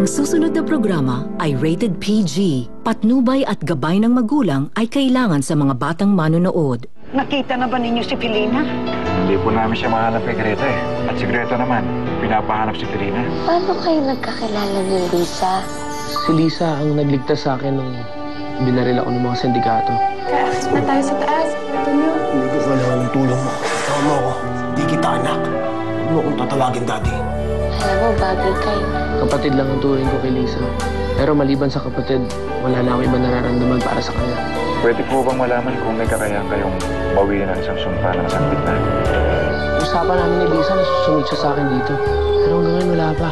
Ang susunod na programa ay rated PG. Patnubay at gabay ng magulang ay kailangan sa mga batang manonood. Nakita na ba ninyo si Pilina? Hindi po namin siya mahanap kay Greta eh. At si Greta naman, pinapahanap si Pilina. Paano kayo nagkakilala ni Lisa? Si Lisa ang nagligtas sa akin nung binaril ako ng mga sindikato. Taas na tayo sa taas. Ito niyo. Hindi ko kailangan ng tulong mo. Tama ako. Hindi kita anak. Huwag mo akong tatawagin, Daddy. Alam mo, bagay kayo. Kapatid lang ang turing ko kay Lisa. Pero maliban sa kapatid, wala na akong iba nararamdaman para sa kanya. Pwede po bang malaman kung may kakayahan kayong bawiin ang isang sumpa na nasangkit na? Usapan namin ni Lisa na susunod siya sa akin dito. Pero hanggang ngayon wala pa.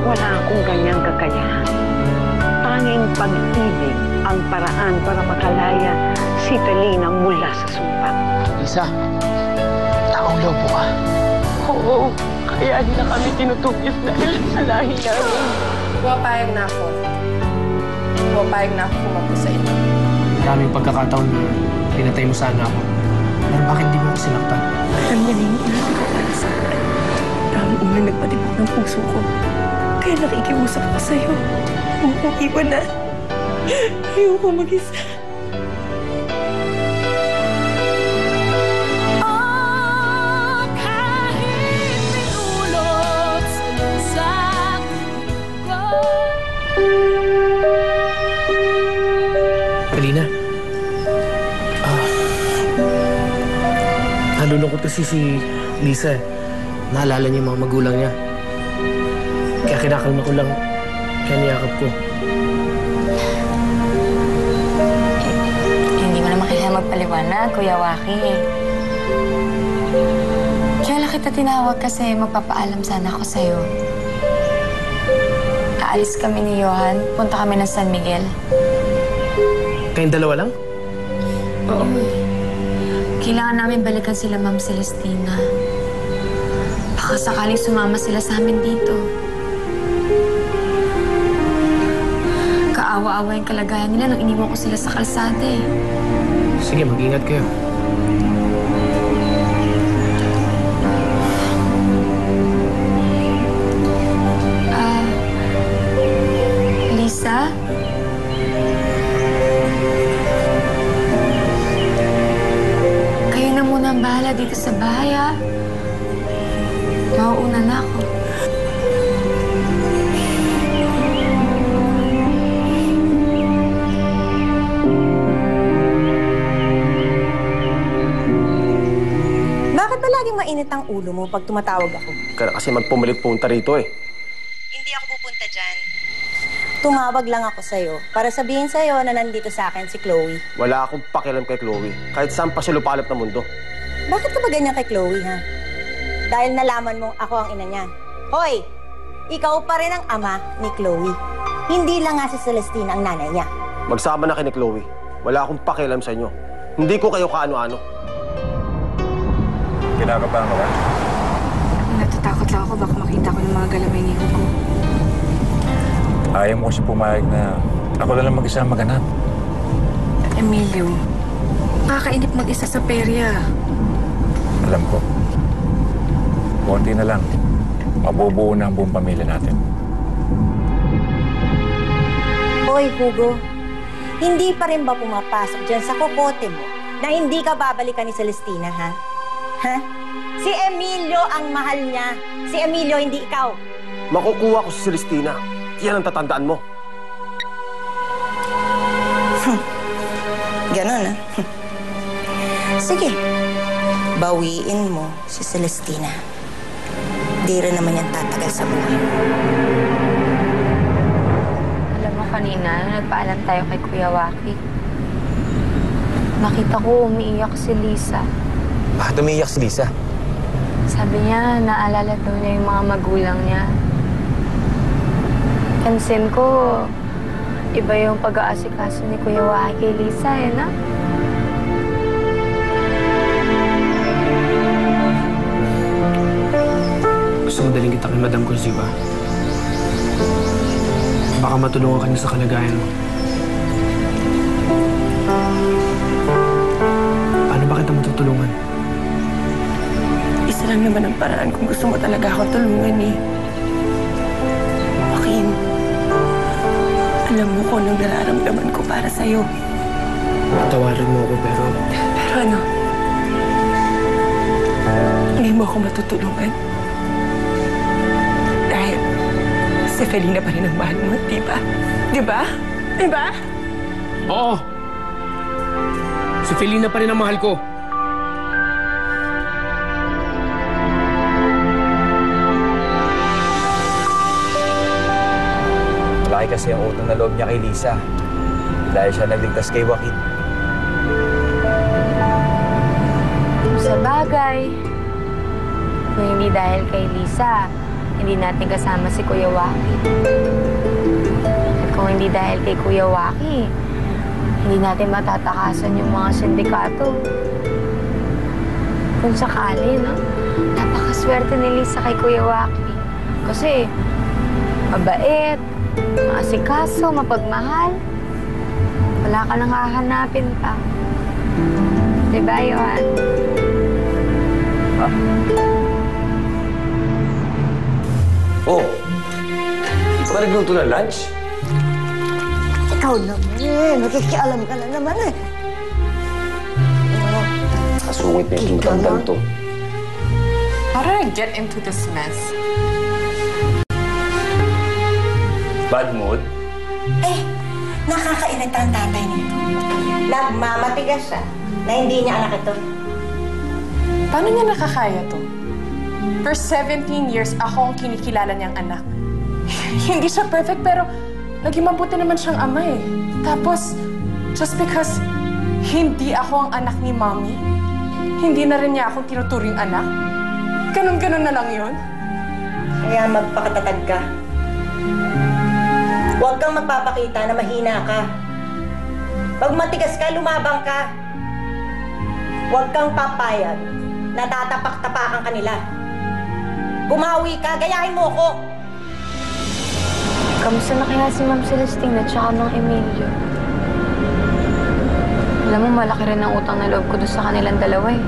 Wala akong ganyang kakayahan. Tanging pag-ibig ang paraan para makalaya si Pilina mula sa sumpa. Lisa, taong lobo ka. Oo, kaya nila kami tinutugis dahil sa lahi namin. Pumapayag na ako. Pumapayag na ako kumapos sa inyo. Maraming pagkakataon na pinatay mo sana ako. Pero bakit di mo ako sinaktan? Alam niya rin, inabi ko para sa akin. Ang unang nagpatibok ng puso ko. Kaya nakikiusap ako sa'yo. Huwag mong iwanan. Ayoko mag-isa. Pilina, nalulungkot kasi si Lisa. Naalala niya yung mga magulang niya. Kaya kinakalma ko lang, kaya niyakap ko. Hindi mo naman kailangan magpaliwanag, Kuya Waki. Kaya lang kita tinawag kasi magpapaalam sana ako sa'yo. Aalis kami ni Johan, punta kami ng San Miguel. Kayong dalawa lang? Oo. Kailangan namin balikan sila, Ma'am Celestina. Baka sakaling sumama sila sa amin dito. Kaawa-awa yung kalagayan nila nung iniwan ko sila sa kalsada eh. Sige, mag-ingat kayo. Lisa? Kayo na muna ang bahala dito sa bahay, ha? Mauuna na ako. Bakit ba laging mainit ang ulo mo pag tumatawag ako? Kaya kasi magpumilit punta rito eh. Hindi ako pupunta dyan. Tumawag lang ako sa'yo para sabihin sa'yo na nandito sa akin si Chloe. Wala akong pakialam kay Chloe. Kahit saan pa siya lupalop na mundo. Bakit ka ba ganyan kay Chloe, ha? Dahil nalaman mong ako ang ina niya. Hoy! Ikaw pa rin ang ama ni Chloe. Hindi lang nga si Celestina ang nanay niya. Magsama na kayo ni Chloe. Wala akong pakialam sa inyo. Hindi ko kayo kaano-ano. Kinakabahan ka ba? Natatakot lang ako. Baka makita ko ng mga galamay ni Hugo. Ayaw mo kasi pumayag na ako na lang mag-isa maghanap. Emilio, nakakainip mag-isa sa perya. Alam ko. Konti na lang. Mabubuo na ang buong pamilya natin. Hoy, Hugo. Hindi pa rin ba pumapasok dyan sa kokote mo na hindi ka babalikan ni Celestina, ha? Ha? Si Emilio ang mahal niya. Si Emilio, hindi ikaw. Makukuha ko si Celestina. Yan ang tatandaan mo. Ganon, ha? Sige. Bawiin mo si Celestina. Di rin naman yan tatagal sa buhay. Alam mo kanina, nagpaalam tayo kay Kuya Waki. Nakita ko umiiyak si Lisa. Bakit umiiyak si Lisa? Sabi niya, naalala daw niya yung mga magulang niya. Pansin ko, iba yung pag-aasikaso ni Kuya Waki kay Lisa, eh, na? Gusto mo daling kita kay Madam Consiba. Baka matulungan ka niya sa kalagayan mo. Paano ba kita matutulungan? naman ang paraan kung gusto mo talaga akong tulungan eh. Joaquin, alam mo kung anong nararamdaman ko para sa'yo. Tawarin mo ako pero Pero ano? Hindi mo ako matutulungan. Dahil si Felina pa rin ang mahal mo, di ba? Di ba? Di ba? oo! Si Felina pa rin ang mahal ko. Malaki kasi ang utang na loob niya kay Lisa. Dahil siya nagligtas kay Joaquin. Sa bagay, kung hindi dahil kay Lisa, hindi natin kasama si Kuya Waki. At kung hindi dahil kay Kuya Waki, hindi natin matatakasan yung mga sindikato. Kung sakali, no? Napakaswerte ni Lisa kay Kuya Waki. Kasi, mabait, maasikaso, mapagmahal. Wala ka nang hahanapin pa. Diba, Johan? Ha? Oh, hindi ka ba nagluto ng lunch? Ikaw naman, nakikialam ka na naman eh. Kasungit na yung matandang to. How did I get into this mess? Bad mood? Eh, nakakainit ang tatay nito. Nagmamatigas siya na hindi niya anak ito. Paano niya nakakaya to? For 17 years, ako ang kinikilala niyang anak. Hindi siya perfect, pero naging mabuti naman siyang ama eh. Tapos, just because hindi ako ang anak ni Mommy, hindi na rin niya akong tinuturing anak? Ganon-ganon na lang yun? Kaya magpakatatag ka. Huwag kang magpapakita na mahina ka. Pag matigas ka, lumabang ka. Huwag kang papayag na tatapak-tapakan ka nila. Bumawi ka, gayahin mo ako. Kamusta na kaya si Ma'am Celestina at saka Mang Emilio? Alam mo, malaki rin ang utang na loob ko doon sa kanilang dalawa eh.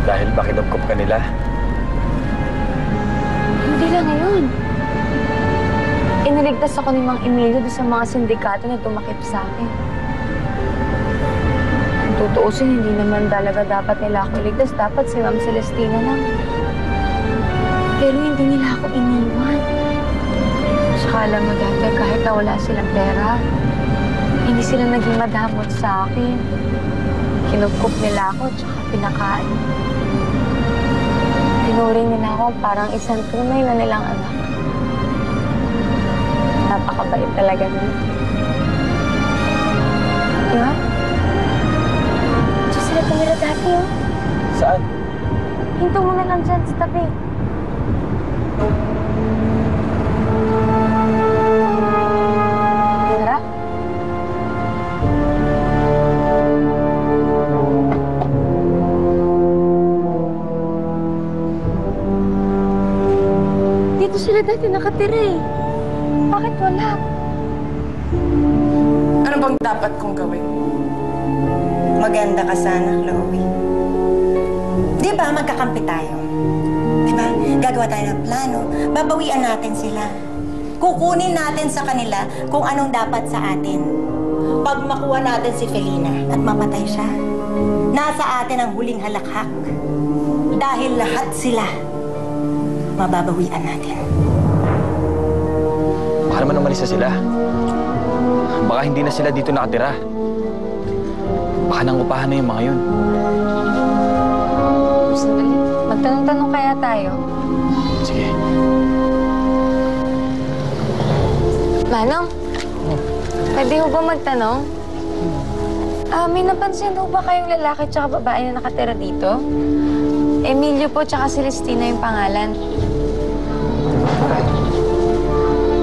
Dahil ba kinupkup ka nila? Hindi lang ngayon. Iniligtas ako ni Mang Emilio doon sa mga sindikato na tumakip sa akin. Kung tutuusin, hindi naman talaga dapat nila ako iligtas. Dapat si Ma'am Celestina lang. Pero hindi nila ako iniwan. Saka alam mo dati, kahit na wala silang pera, hindi sila naging madamot sa akin. Kinupkup nila ako at saka pinakain. Tinuring nila ako parang isang tunay na nilang anak. Napakabait talaga nila. Diba? Diyan sila tumira dati, oh. Saan? Hinto mo na lang dyan sa tabi. Tara. Dito sila dati nakatira eh. Bakit wala? Ano bang dapat kong gawin? Maganda ka sana, Chloe. Di ba magkakampi tayo? Di ba? Gagawa tayo ng plano. Babawian natin sila. Kukunin natin sa kanila kung anong dapat sa atin. Pag makuha natin si Felina at mamatay siya, nasa atin ang huling halakhak. Dahil lahat sila, mababawian natin. Baka naman umalis na sila. Baka hindi na sila dito nakatira. Baka nangupahan na yung mga yun. Sandali. Magtanong-tanong kaya tayo? Sige. Manong, pwede ho ba magtanong? May napansin ho ba kayong lalaki tsaka babae na nakatira dito? Emilio po tsaka Celestina yung pangalan.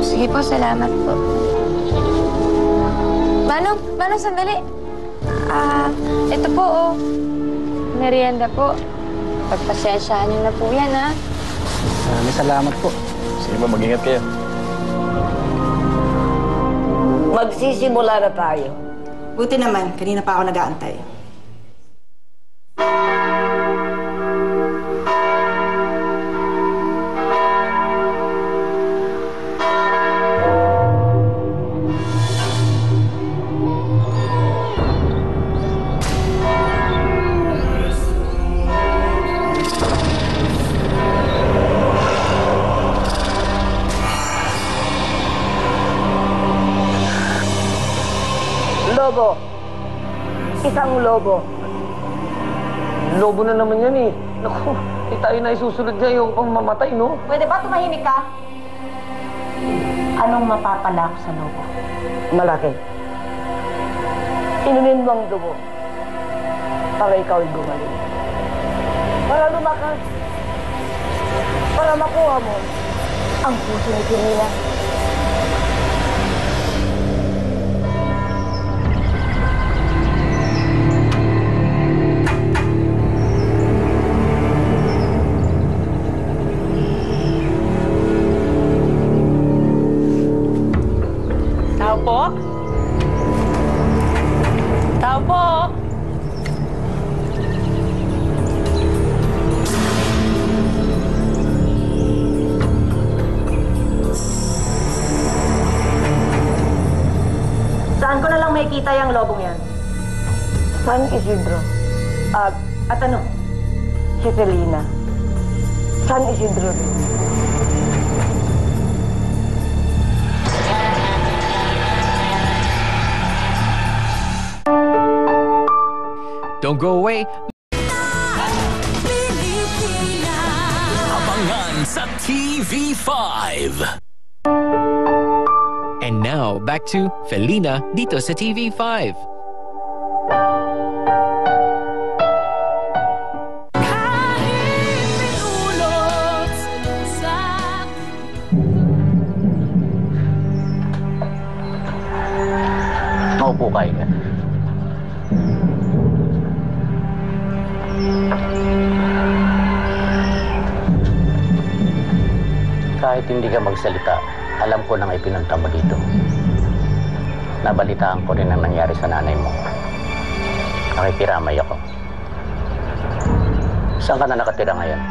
Sige po, salamat po. Manong, sandali. Ito po, oh. Merienda po. Pagpasensyahan niyo na po yan, ha? Maraming salamat po. Sige ba, mag-ingat kayo. Magsisimula na tayo. Buti naman, kanina pa ako nag-aantay. Isang lobo. Lobo na naman yan eh. Naku, tayo na isusunod niya yung pangmamatay, no? Pwede ba tumahimik ka? Anong mapapala ko sa lobo? Malaki. Inumin mo ang dugo para ikaw ay gumaling. Para lumakas. Para makuha mo ang puso ni Tirina. Tao po? Tao po? Saan ko na lang makikita yung lobong yan? San Isidro. At ano? Si Felina. San Isidro. Don't go away. Abangan sa TV5. And now, back to Felina dito sa TV5. Maupo kayo ka. Kahit hindi ka magsalita, alam ko nang ipinunta mo dito. Nabalitaan ko rin ang nangyari sa nanay mo. Nakikiramay ako. Saan ka na nakatira ngayon?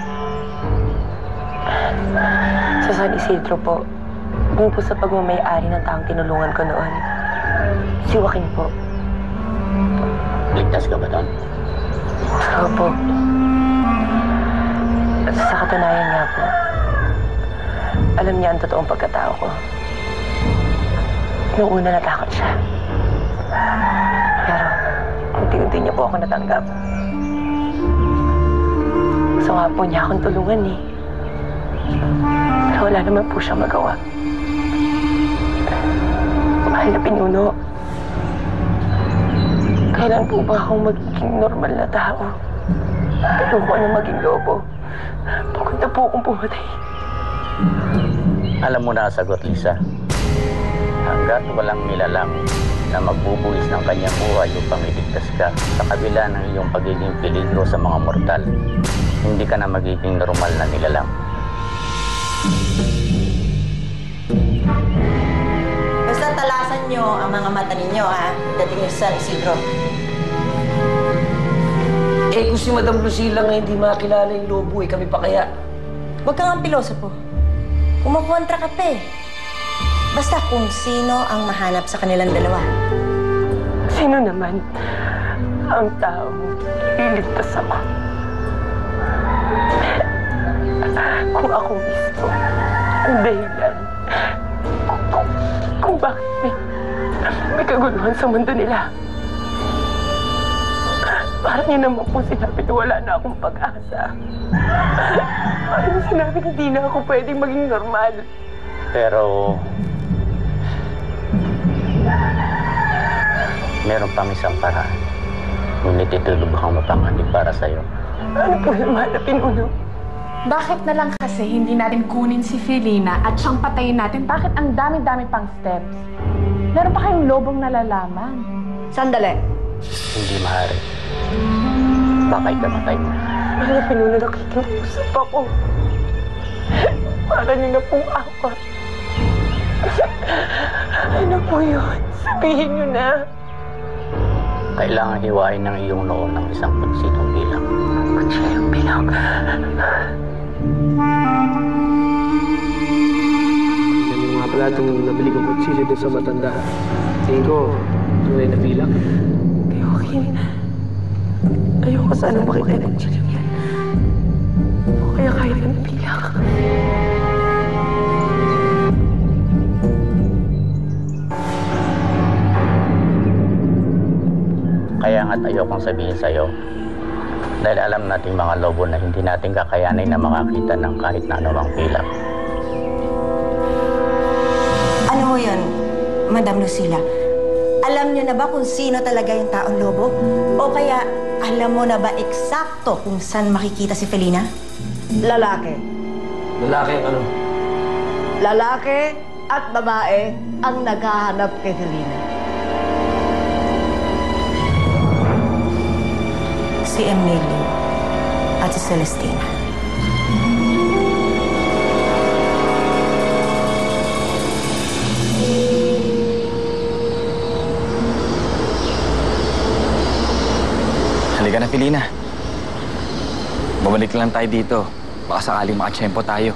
Sa San Isidro po. Doon po sa pagmamayari ng taong tinulungan ko noon. Si Joaquin po. Ligtas ka ba doon? Opo. Sa katunayan nga po, alam niya ang totoong pagkatao ko. Noong una natakot siya. Pero, unti-unti niya po ako natanggap. Gusto nga po niya akong tulungan eh. Pero wala naman po siyang magawa. Mahal na pinuno. Kailan po ba akong magiging normal na tao? Ayoko na maging lobo. Pagod na po akong pumatay. Alam mo na ang sagot, Lisa. Hanggat walang nilalang na magbubuwis ng kanyang buhay upang iligtas ka sa kabila ng iyong pagiging peligro sa mga mortal, hindi ka na magiging normal na nilalang. Basta talasan nyo ang mga mata ninyo, ha? Dating nyo sa San Isidro. Eh, kung si Madam Lucila nga hindi makilala yung lobo, eh, kami pa kaya? Huwag kang ang pilosopo. Kumukontra ka pa eh. Basta kung sino ang mahanap sa kanilang dalawa. Sino naman ang taong iligtas ako? Kung ako mismo, ang dahilan kung bakit may kaguluhan sa mundo nila. Parang yun naman po sinabi na wala na akong pag-asa. Parang sinabi hindi na ako pwedeng maging normal. Pero meron pang isang paraan. Ngunit ito lubhang mapanganib para sa'yo. Ano po naman na pinuno? Bakit na lang kasi hindi natin kunin si Felina at siyang patayin natin? Bakit ang dami-dami pang steps? Meron pa kayong lobong nalalaman. Sandali. Hindi maaari. Baka ikamatay mo. Ano na pinuno, nakikiusap ako. Para niyo na po ako. Ano po yun? Sabihin niyo na. Kailangan hiwain ng iyong noo ng isang kutsilong bilang. Kutsilong bilang? Yan yung nga pala itong nabili kong kutsilyo doon sa matanda. Tingin ko, tunay na bilang. Kay Joaquin, ayoko sana makita ng kutsilyo yan. O kaya kahit ang bilang. Kaya lang at ayokong sabihin sa'yo. Dahil alam nating mga lobo na hindi natin kakayanin na makakita ng kahit na anumang pilak. Ano ho yun, Madam Lucila? Alam niyo na ba kung sino talaga yung taong lobo? O kaya alam mo na ba eksakto kung saan makikita si Felina? Lalaki. Lalaki ang ano? Lalaki at babae ang naghahanap kay Felina. Si Emilio at si Celestina. Halika na, Felina. Bumalik lang tayo dito. Baka sakaling makatsyempo tayo.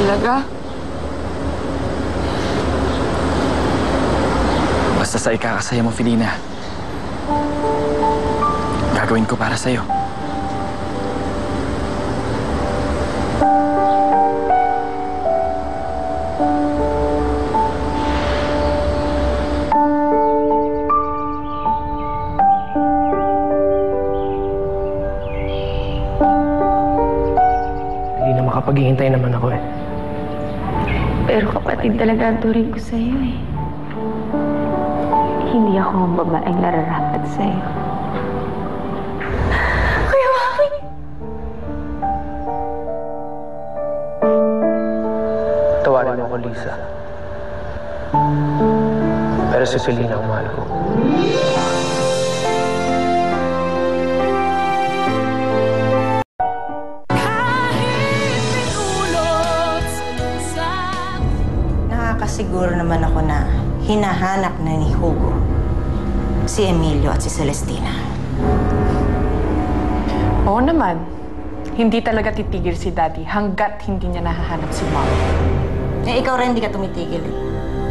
Talaga? Basta sa ikakasaya mo, Felina. Gagawin ko para sa'yo. Hindi na makapaghihintay naman ako eh. Pero kapatid talaga ang turing ko sa'yo eh. Hindi ako ang babaeng nararapat sa'yo. Kuya Maki! Tawarin mo ako, Lisa. Pero si Felina ang mahal ko. Nakakasiguro naman ako na hinahanap na ni Hugo si Emilio at si Celestina. Oo naman. Hindi talaga titigil si Daddy hanggat hindi niya nahahanap si Mom. Eh, ikaw rin hindi ka tumitigil eh.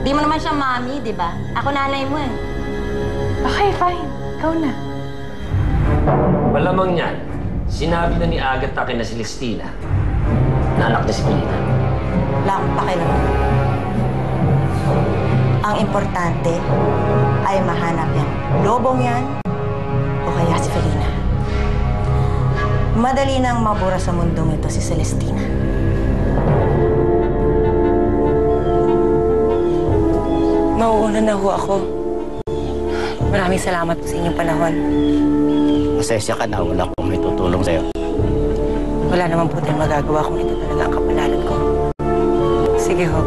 Di mo naman siya mami, di ba? Ako nanay mo eh. Okay, fine. Ikaw na. Malamang niyan, sinabi na ni Agatha kay na Celestina na anak na si Felina. Wala akong pakialam. Ang importante ay mahanap yan. Lobong yan o kaya si Felina. Madali nang mabura sa mundong ito si Celestina. Mauuna na ho ako. Maraming salamat po sa inyong panahon. Pasensya ka na, wala akong may tutulong sa'yo. Wala naman po tayong magagawa kung ito talaga ang kapalaran ko. Sige ho.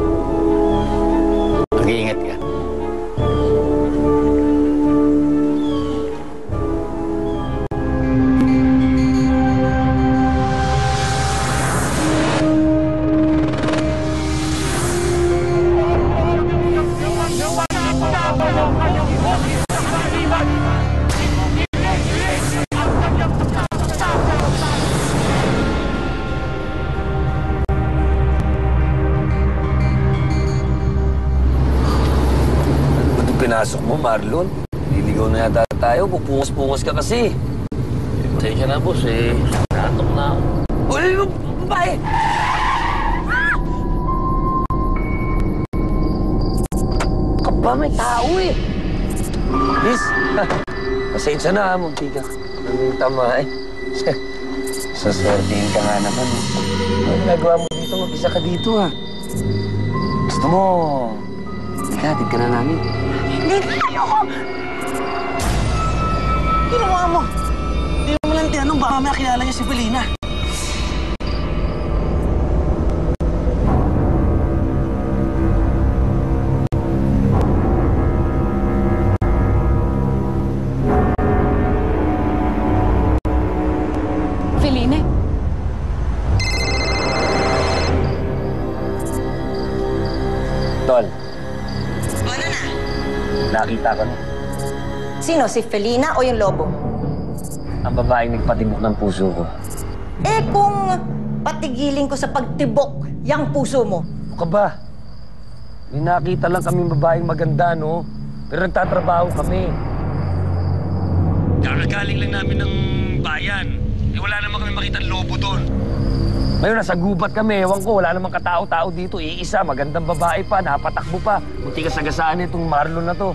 Mag-iingat ka. Pinasok mo, Marlon. Liligaw na yata tayo. Pupungos-pungos ka kasi. Pasensya na, boss. Natok na ako. Uy, babae! Kaba, may tao eh. Miss, pasensya na, munti ka. Anong tama eh. Saswertihin ka nga naman. Ano ginagawa mo dito? Mag-isa ka dito ha. Gusto mo, ihatid ka na namin. Hindi! Ayoko! Ginawa mo! Hindi mo lang tinanong baka may kilala niya si Felina. Felina? Tol. Nakita ko na. Sino? Si Felina o yung lobo? Ang babaeng nagpatibok ng puso ko. Eh kung patigilin ko sa pagtibok yung puso mo. Ano ka ba? May nakita lang kaming babaeng maganda, no? Pero nagtatrabaho kami. Kakagaling lang namin ng bayan. Eh wala naman kami makitang lobo doon. Ngayon, nasa gubat kami. Ewan ko, wala namang katao-tao dito. Iisa, magandang babae pa, napatakbo pa. Munti ka sagasaan itong Marlon na to.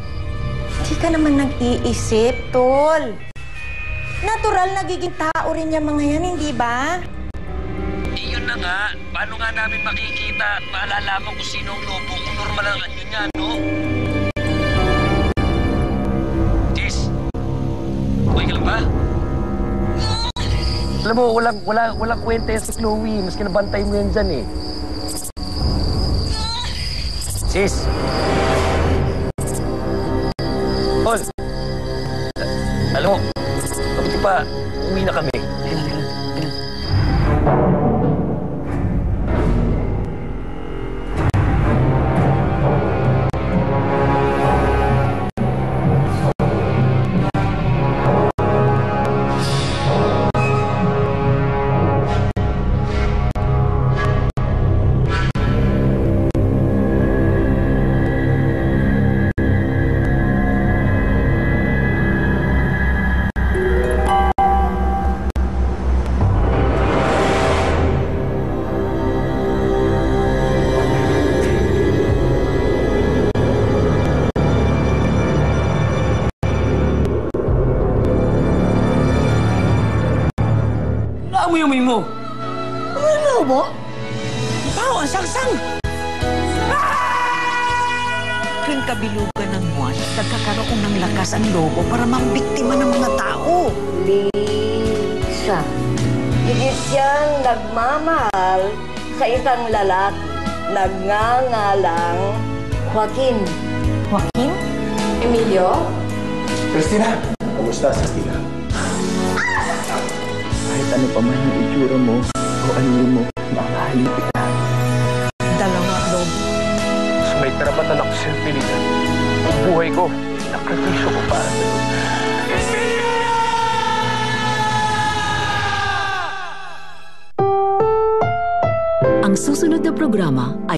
Di ka naman nag-iisip, Tol. Natural nagiging tao rin yung mga yan, hindi ba? Yun na nga. Paano nga namin makikita at maalalaman kung sino ang lobo kung normal ang anyo niya, no? Tis, okay ka lang ba? Alam mo, walang kwenta yan si Chloe. Mas kinabantay mo yan dyan eh. Sis! Paul! Alam mo, mabuti pa, uwi na kami. Amoy mo! Ano mo? Pao, ang sangsang! Tuwing kabilugan ng buwan, nagkakaroon ng lakas ang lobo para mambiktima ng mga tao. Lisa, higit siyang nagmamahal sa isang lalaki, nagngangalang Joaquin. Joaquin? Emilio? Christina! Kumusta, Christina? Kahit ano pa man ang itsura mo o anyo mo, mamahalin kita. Dalawa, Lobo. Mas may karapatan ako sa'yo, Felina. Ang buhay ko, nakripisyo ko para sa'yo. Ang susunod na programa ay